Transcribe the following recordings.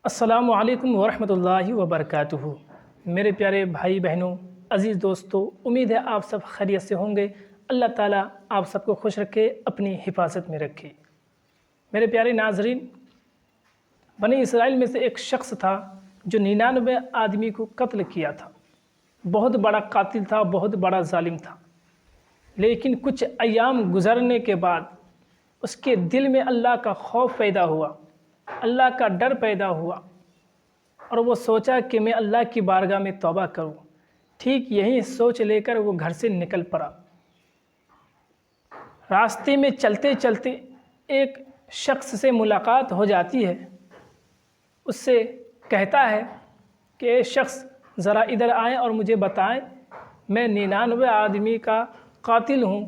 السلام علیکم ورحمۃ اللہ وبرکاتہ۔ میرے پیارے بھائی بہنوں، عزیز دوستو، امید ہے آپ سب خیریت سے ہوں گے۔ اللہ تعالیٰ آپ سب کو خوش رکھے، اپنی حفاظت میں رکھے۔ میرے پیارے ناظرین، بنی اسرائیل میں سے ایک شخص تھا جو 99 آدمی کو قتل کیا تھا۔ بہت بڑا قاتل تھا، بہت بڑا ظالم تھا۔ لیکن کچھ ایام گزرنے کے بعد اس کے دل میں اللہ کا خوف پیدا ہوا، اللہ کا ڈر پیدا ہوا، اور وہ سوچا کہ میں اللہ کی بارگاہ میں توبہ کروں۔ ٹھیک یہی سوچ لے کر وہ گھر سے نکل پڑا۔ راستے میں چلتے چلتے ایک شخص سے ملاقات ہو جاتی ہے۔ اس سے کہتا ہے کہ اے شخص، ذرا ادھر آئیں اور مجھے بتائیں، میں 99 آدمی کا قاتل ہوں۔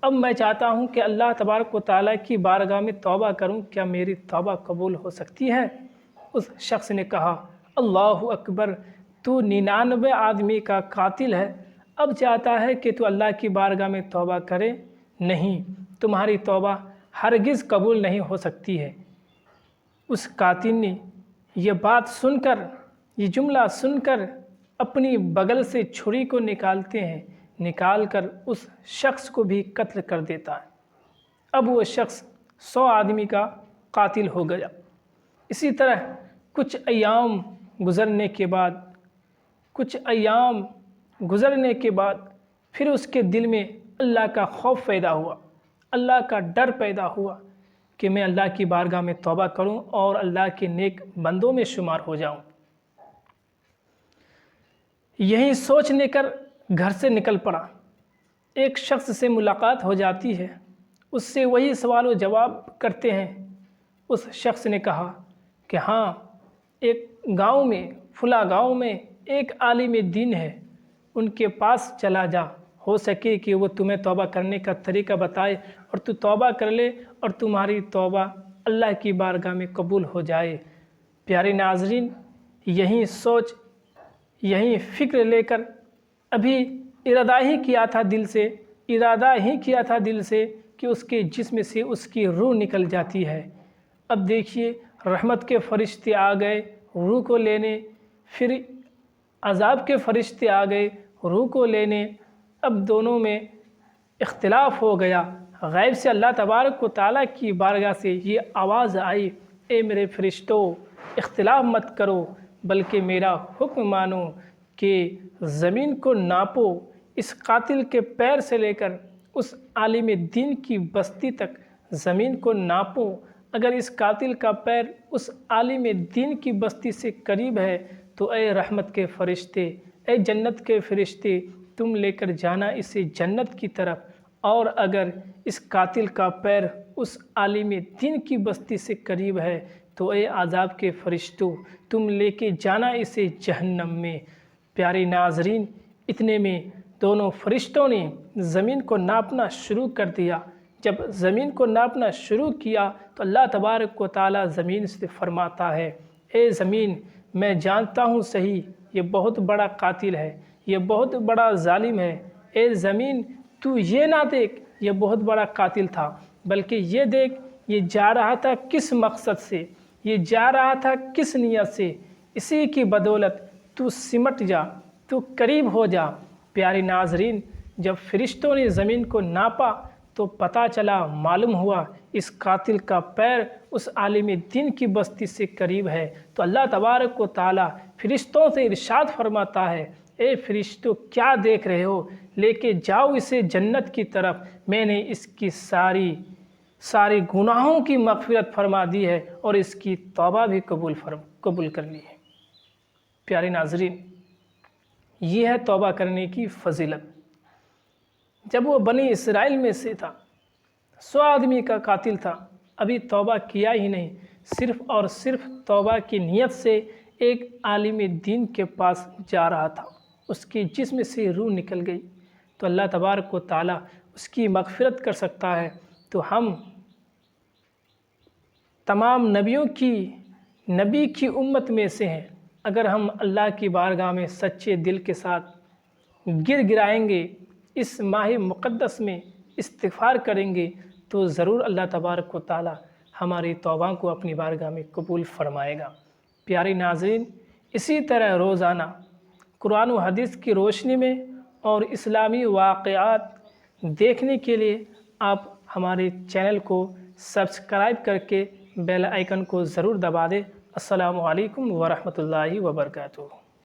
اب میں چاہتا ہوں کہ اللہ تبارک و تعالیٰ کی بارگاہ میں توبہ کروں، کیا میری توبہ قبول ہو سکتی ہے؟ اس شخص نے کہا، اللہ اکبر، تو 99 آدمی کا قاتل ہے، اب چاہتا ہے کہ تو اللہ کی بارگاہ میں توبہ کرے؟ نہیں، تمہاری توبہ ہرگز قبول نہیں ہو سکتی ہے۔ اس قاتل نے یہ بات سن کر، یہ جملہ سن کر اپنی بغل سے چھری کو نکال کر اس شخص کو بھی قتل کر دیتا ہے۔ اب وہ شخص 100 آدمی کا قاتل ہو گیا۔ اسی طرح کچھ ایام گزرنے کے بعد پھر اس کے دل میں اللہ کا خوف پیدا ہوا، اللہ کا ڈر پیدا ہوا کہ میں اللہ کی بارگاہ میں توبہ کروں اور اللہ کے نیک بندوں میں شمار ہو جاؤں۔ یہی سوچ کر گھر سے نکل پڑا۔ ایک شخص سے ملاقات ہو جاتی ہے، اس سے وہی سوال و جواب کرتے ہیں۔ اس شخص نے کہا کہ ہاں، ایک فلاں گاؤں میں ایک عالم دین ہے، ان کے پاس چلا جا، ہو سکے کہ وہ تمہیں توبہ کرنے کا طریقہ بتائے اور تو توبہ کر لے اور تمہاری توبہ اللہ کی بارگاہ میں قبول ہو جائے۔ پیارے ناظرین، یہی سوچ، یہی فکر لے کر ابھی ارادہ ہی کیا تھا دل سے کہ اس کے جسم سے اس کی روح نکل جاتی ہے۔ اب دیکھیے، رحمت کے فرشتے آ گئے روح کو لینے، پھر عذاب کے فرشتے آ گئے روح کو لینے۔ اب دونوں میں اختلاف ہو گیا۔ غیب سے اللہ تبارک و تعالیٰ کی بارگاہ سے یہ آواز آئی، اے میرے فرشتوں، اختلاف مت کرو، بلکہ میرا حکم مانو کہ زمین کو ناپو، اس قاتل کے پیر سے لے کر اس عالم دین کی بستی تک زمین کو ناپو۔ اگر اس قاتل کا پیر اس عالم دین کی بستی سے قریب ہے تو اے رحمت کے فرشتے، اے جنت کے فرشتے، تم لے کر جانا اسے جنت کی طرف، اور اگر اس قاتل کا پیر اس عالم دین کی بستی سے قریب ہے تو اے عذاب کے فرشتوں، تم لے کے جانا اسے جہنم میں۔ پیارے ناظرین، اتنے میں دونوں فرشتوں نے زمین کو ناپنا شروع کر دیا۔ جب زمین کو ناپنا شروع کیا تو اللہ تبارک و تعالیٰ زمین سے فرماتا ہے، اے زمین، میں جانتا ہوں صحیح یہ بہت بڑا قاتل ہے، یہ بہت بڑا ظالم ہے۔ اے زمین، تو یہ نہ دیکھ یہ بہت بڑا قاتل تھا، بلکہ یہ دیکھ یہ جا رہا تھا کس مقصد سے، یہ جا رہا تھا کس نیت سے۔ اسی کی بدولت تو سمٹ جا، تو قریب ہو جا۔ پیارے ناظرین، جب فرشتوں نے زمین کو ناپا تو پتہ چلا، معلوم ہوا اس قاتل کا پیر اس عالم دین کی بستی سے قریب ہے۔ تو اللہ تبارک و تعالیٰ فرشتوں سے ارشاد فرماتا ہے، اے فرشتوں، کیا دیکھ رہے ہو؟ لے کے جاؤ اسے جنت کی طرف، میں نے اس کی ساری گناہوں کی مغفرت فرما دی ہے اور اس کی توبہ بھی قبول کر لی ہے۔ پیارے ناظرین، یہ ہے توبہ کرنے کی فضیلت۔ جب وہ بنی اسرائیل میں سے تھا، 100 آدمی کا قاتل تھا، ابھی توبہ کیا ہی نہیں، صرف اور صرف توبہ کی نیت سے ایک عالم دین کے پاس جا رہا تھا، اس کے جسم سے روح نکل گئی، تو اللہ تبارک و تعالیٰ اس کی مغفرت کر سکتا ہے۔ تو ہم تمام نبی کی امت میں سے ہیں۔ اگر ہم اللہ کی بارگاہ میں سچے دل کے ساتھ گر گرائیں گے، اس ماہ مقدس میں استغفار کریں گے تو ضرور اللہ تبارک و تعالیٰ ہماری توبہ کو اپنی بارگاہ میں قبول فرمائے گا۔ پیارے ناظرین، اسی طرح روزانہ قرآن و حدیث کی روشنی میں اور اسلامی واقعات دیکھنے کے لیے آپ ہمارے چینل کو سبسکرائب کر کے بیل آئیکن کو ضرور دبا دیں۔ السلام علیکم ورحمۃ اللہ وبرکاتہ۔